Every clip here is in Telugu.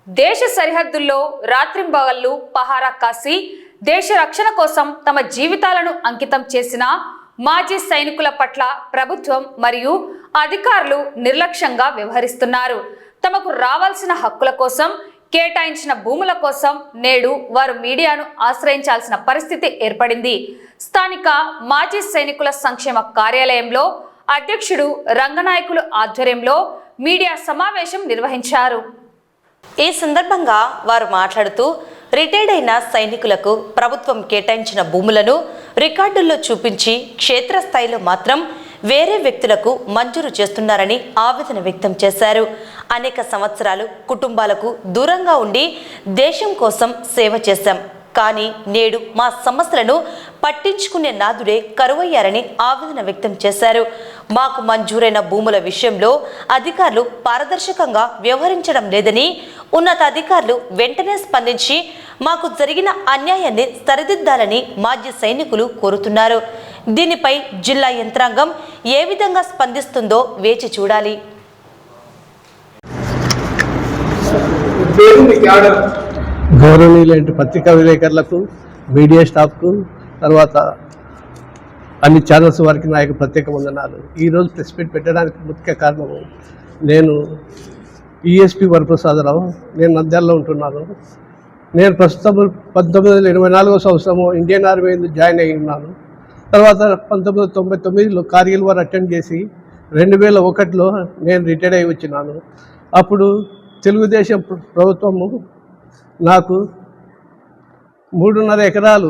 దేశ సరిహద్దుల్లో రాత్రింబగళ్ళు పహారా కాసి దేశ రక్షణ కోసం తమ జీవితాలను అంకితం చేసిన మాజీ సైనికుల పట్ల ప్రభుత్వం మరియు అధికారులు నిర్లక్ష్యంగా వ్యవహరిస్తున్నారు. తమకు రావాల్సిన హక్కుల కోసం కేటాయించిన భూముల కోసం నేడు వారు మీడియాను ఆశ్రయించాల్సిన పరిస్థితి ఏర్పడింది. స్థానిక మాజీ సైనికుల సంక్షేమ కార్యాలయంలో అధ్యక్షుడు రంగనాయకులు ఆధ్వర్యంలో మీడియా సమావేశం నిర్వహించారు. ఈ సందర్భంగా వారు మాట్లాడుతూ రిటైర్డ్ అయిన సైనికులకు ప్రభుత్వం కేటాయించిన భూములను రికార్డుల్లో చూపించి క్షేత్రస్థాయిలో మాత్రం వేరే వ్యక్తులకు మంజూరు చేస్తున్నారని ఆవేదన వ్యక్తం చేశారు. అనేక సంవత్సరాలు కుటుంబాలకు దూరంగా ఉండి దేశం కోసం సేవ చేశాం, కానీ నేడు మా సమస్యలను పట్టించుకునే నాదుడే కరువయ్యారని ఆవేదన వ్యక్తం చేశారు. మాకు మంజూరైన భూముల విషయంలో అధికారులు పారదర్శకంగా వ్యవహరించడం లేదని ఉన్నతాధికారులు వెంటనే స్పందించి మాకు జరిగిన అన్యాయాన్ని సరిదిద్దాలని మాజీ సైనికులు కోరుతున్నారు. దీనిపై జిల్లా యంత్రాంగం ఏ విధంగా స్పందిస్తుందో వేచి చూడాలి. గౌరవనీయులైన పత్రికా విలేకరులకు, మీడియా స్టాఫ్కు, తర్వాత అన్ని ఛానల్స్ వారికి నా యొక్క ప్రత్యేక వందనాలు. ఈరోజు ప్రెస్ మీట్ పెట్టడానికి ముఖ్య కారణము, నేను ఈఎస్పీ వరప్రసాదరావు, నేను నంద్యాలలో ఉంటున్నాను. నేను ప్రస్తుతం 1984 సంవత్సరము ఇండియన్ ఆర్మీ జాయిన్ అయి ఉన్నాను. తర్వాత 1999లో కార్గిల్ వార్ అటెండ్ చేసి 2001లో నేను రిటైర్డ్ అయి వచ్చినాను. అప్పుడు తెలుగుదేశం ప్రభుత్వము నాకు 3.5 ఎకరాలు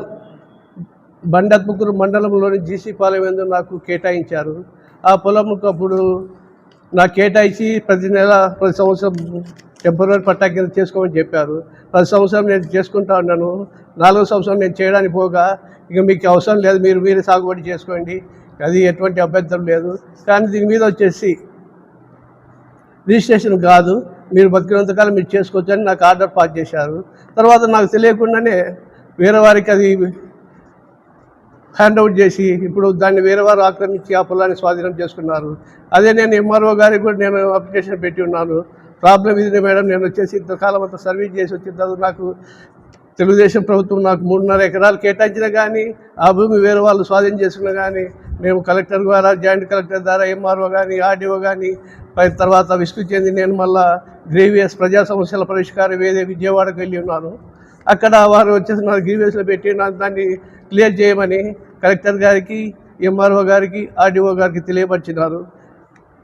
బండత్ముకూరు మండలంలోని జీసీ పాలెం నాకు కేటాయించారు. ఆ పొలంకు అప్పుడు నాకు కేటాయించి ప్రతి సంవత్సరం టెంపరీ పట్టా కింద చేసుకోమని చెప్పారు. ప్రతి సంవత్సరం నేను చేసుకుంటా ఉన్నాను. 4వ సంవత్సరం నేను చేయడానికి పోగా, ఇక మీకు అవసరం లేదు, మీరే సాగుబడి చేసుకోండి, అది ఎటువంటి అభ్యంతరం లేదు, కానీ దీని మీద వచ్చేసి రిజిస్ట్రేషన్ కాదు, మీరు బతికినంతకాలం మీరు చేసుకోవచ్చు అని నాకు ఆర్డర్ పాస్ చేశారు. తర్వాత నాకు తెలియకుండానే వేరే వారికి అది హ్యాండ్ అవుట్ చేసి ఇప్పుడు దాన్ని వేరే వారు ఆక్రమించి ఆ పొలాన్ని స్వాధీనం చేసుకున్నారు. అదే నేను ఎంఆర్ఓ గారికి కూడా నేను అప్లికేషన్ పెట్టి ఉన్నాను. ప్రాబ్లం ఇది మేడం, నేను వచ్చేసి ఇంతకాలం అంతా సర్వీస్ చేసి వచ్చిన తర్వాత నాకు తెలుగుదేశం ప్రభుత్వం నాకు 3.5 ఎకరాలు కేటాయించినా కానీ, ఆ భూమి వేరే వాళ్ళు స్వాధీనం చేసుకున్నా కానీ, మేము కలెక్టర్ ద్వారా, జాయింట్ కలెక్టర్ ద్వారా, ఎంఆర్ఓ కానీ, ఆర్డీఓ కానీ, తర్వాత విసుగు చెంది నేను మళ్ళా గ్రీవియస్ ప్రజా సమస్యల పరిష్కారం విజయవాడకు వెళ్ళి ఉన్నాను. అక్కడ వారు వచ్చేసి నాకు గ్రీవియస్లో పెట్టి నాకు దాన్ని క్లియర్ చేయమని కలెక్టర్ గారికి, ఎంఆర్ఓ గారికి, ఆర్డీఓ గారికి తెలియపరిచినారు.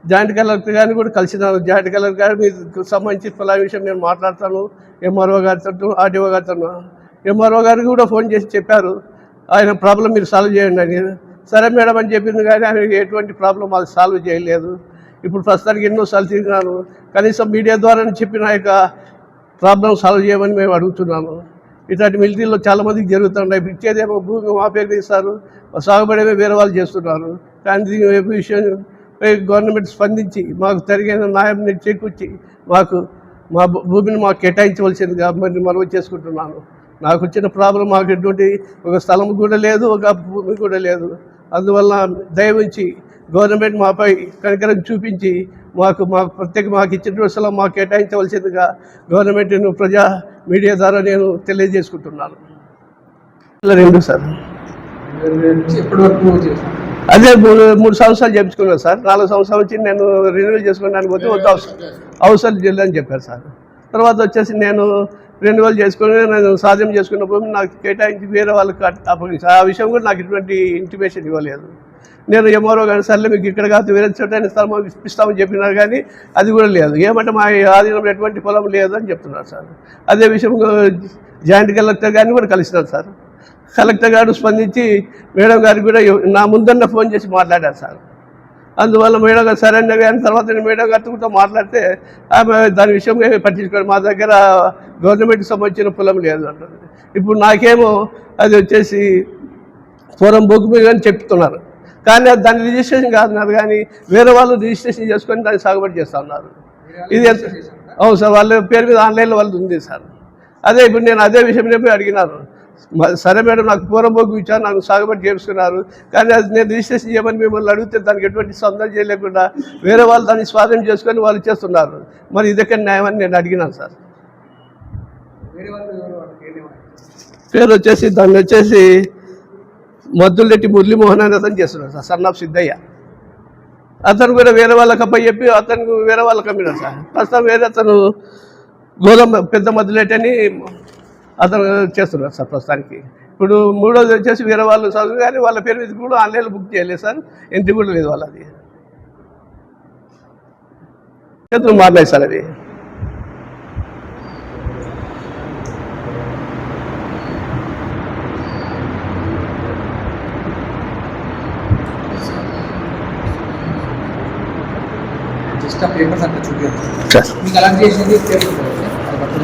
జాయింట్ కలెక్టర్ గారిని కూడా కలిసినాను. జాయింట్ కలెక్టర్ గారు మీకు సంబంధించి ఫలా విషయం నేను మాట్లాడతాను ఎంఆర్ఓ గారితో, ఆర్డీఓ గారితో. ఎంఆర్ఓ గారికి కూడా ఫోన్ చేసి చెప్పారు, ఆయన ప్రాబ్లం మీరు సాల్వ్ చేయండి అని. సరే మేడం అని చెప్పింది, కానీ ఆయన ఎటువంటి ప్రాబ్లం అది సాల్వ్ చేయలేదు. ఇప్పుడు ప్రస్తుతానికి ఎన్నోసార్లు తిరిగినాను, కనీసం మీడియా ద్వారా చెప్పిన యొక్క ప్రాబ్లం సాల్వ్ చేయమని మేము అడుగుతున్నాము. ఇట్లాంటి మిలిటరీలో చాలామందికి జరుగుతున్నాయి. ఇచ్చేదేమో భూమి మా పేరు ఇస్తారు, సాగుబడేమో వేరే వాళ్ళు చేస్తున్నారు. కానీ దీని విషయం గవర్నమెంట్ స్పందించి మాకు తగిన న్యాయం చేకూర్చి మాకు మా భూమిని మాకు కేటాయించవలసిందిగా మనవి చేసుకుంటున్నాను. నాకు వచ్చిన ప్రాబ్లం, మాకు ఎటువంటి ఒక స్థలం కూడా లేదు, ఒక భూమి కూడా లేదు. అందువల్ల దయవుంచి గవర్నమెంట్ మాపై కనికరం చూపించి మాకు ఇచ్చిన స్థలం మాకు కేటాయించవలసిందిగా గవర్నమెంట్ ప్రజా మీడియా ద్వారా నేను తెలియజేసుకుంటున్నాను. 2 సార్ అదే 3 సంవత్సరాలు చెప్పుకున్నాను సార్. 4వ సంవత్సరం వచ్చి నేను రెన్యువల్ చేసుకున్నాను పోతే వద్దు అవసరం జిల్లని చెప్పారు సార్. తర్వాత వచ్చేసి నేను రెన్యువల్ చేసుకుని నేను సాధ్యం చేసుకున్నప్పుడు నాకు కేటాయించి వేరే వాళ్ళకి అప్పగించి ఆ విషయం కూడా నాకు ఎటువంటి ఇంటిమేషన్ ఇవ్వలేదు. నేను ఎంఆర్ఓ కానీ సర్లే మీకు ఇక్కడ కాదు వేరే చోట స్థలం ఇప్పిస్తామని చెప్పినారు, కానీ అది కూడా లేదు. ఏమంటే మా ఆధీనంలో ఎటువంటి పొలం లేదు అని చెప్తున్నారు సార్. అదే విషయం జాయింట్ కలెక్టర్ గారిని కూడా కలిసినారు సార్. కలెక్టర్ గారు స్పందించి మేడం గారికి కూడా నా ముందన్న ఫోన్ చేసి మాట్లాడారు సార్. అందువల్ల మేడం గారు సరే అన్న, కానీ తర్వాత నేను మేడం గారితో మాట్లాడితే ఆమె దాని విషయం పట్టించుకోండి, మా దగ్గర గవర్నమెంట్కి సంబంధించిన పొలం లేదు అంటారు. ఇప్పుడు నాకేమో అది వచ్చేసి పూర్వం భూమి అని చెప్తున్నారు, కానీ దాన్ని రిజిస్ట్రేషన్ కాదున్నారు, కానీ వేరే వాళ్ళు రిజిస్ట్రేషన్ చేసుకొని దాన్ని సాగుబడి చేస్తూ ఉన్నారు. ఇది అవును సార్, వాళ్ళ పేరు మీద ఆన్లైన్లో వాళ్ళు ఉంది సార్. అదే ఇప్పుడు నేను అదే విషయం చెప్పి అడిగినాను. సరే మేడం, నాకు పూర్వభోగి ఇచ్చారు, నాకు సాగుబడి చేస్తున్నారు, కానీ అది నేను రిజిస్ట్రేషన్ చేయమని మిమ్మల్ని అడిగితే దానికి ఎటువంటి సందర్భం చేయలేకుండా వేరే వాళ్ళు దాన్ని స్వాధీనం చేసుకొని వాళ్ళు చేస్తున్నారు. మరి ఇదెక్కడ న్యాయం అని నేను అడిగినాను సార్. పేరు వచ్చేసి దాన్ని వచ్చేసి మద్దులెట్టి మురళీమోహన్ అని అతను చేస్తున్నాడు సార్, సన్ ఆఫ్ సిద్ధయ్య. అతను కూడా వేరే వాళ్ళకి అప్ప చెప్పి అతను వేరే వాళ్ళకి అమ్మినాడు సార్. ప్రస్తుతం వేరే అతను గోధుమ పెద్ద మద్దులెట్టి అని అతను చేస్తున్నారు సార్ ప్రస్తుతానికి. ఇప్పుడు మూడోది వచ్చేసి వేరే వాళ్ళు చదువు కానీ వాళ్ళ పేరు మీద కూడా ఆన్లైన్లో బుక్ చేయలేదు సార్, ఎంట్రీ కూడా లేదు వాళ్ళది. చేతులు మారినాయి సార్ అవి. జస్ట్ ఆ పేపర్స్ అక్కడ చూపించారు మీకు అలాంటి చేసింది పేపర్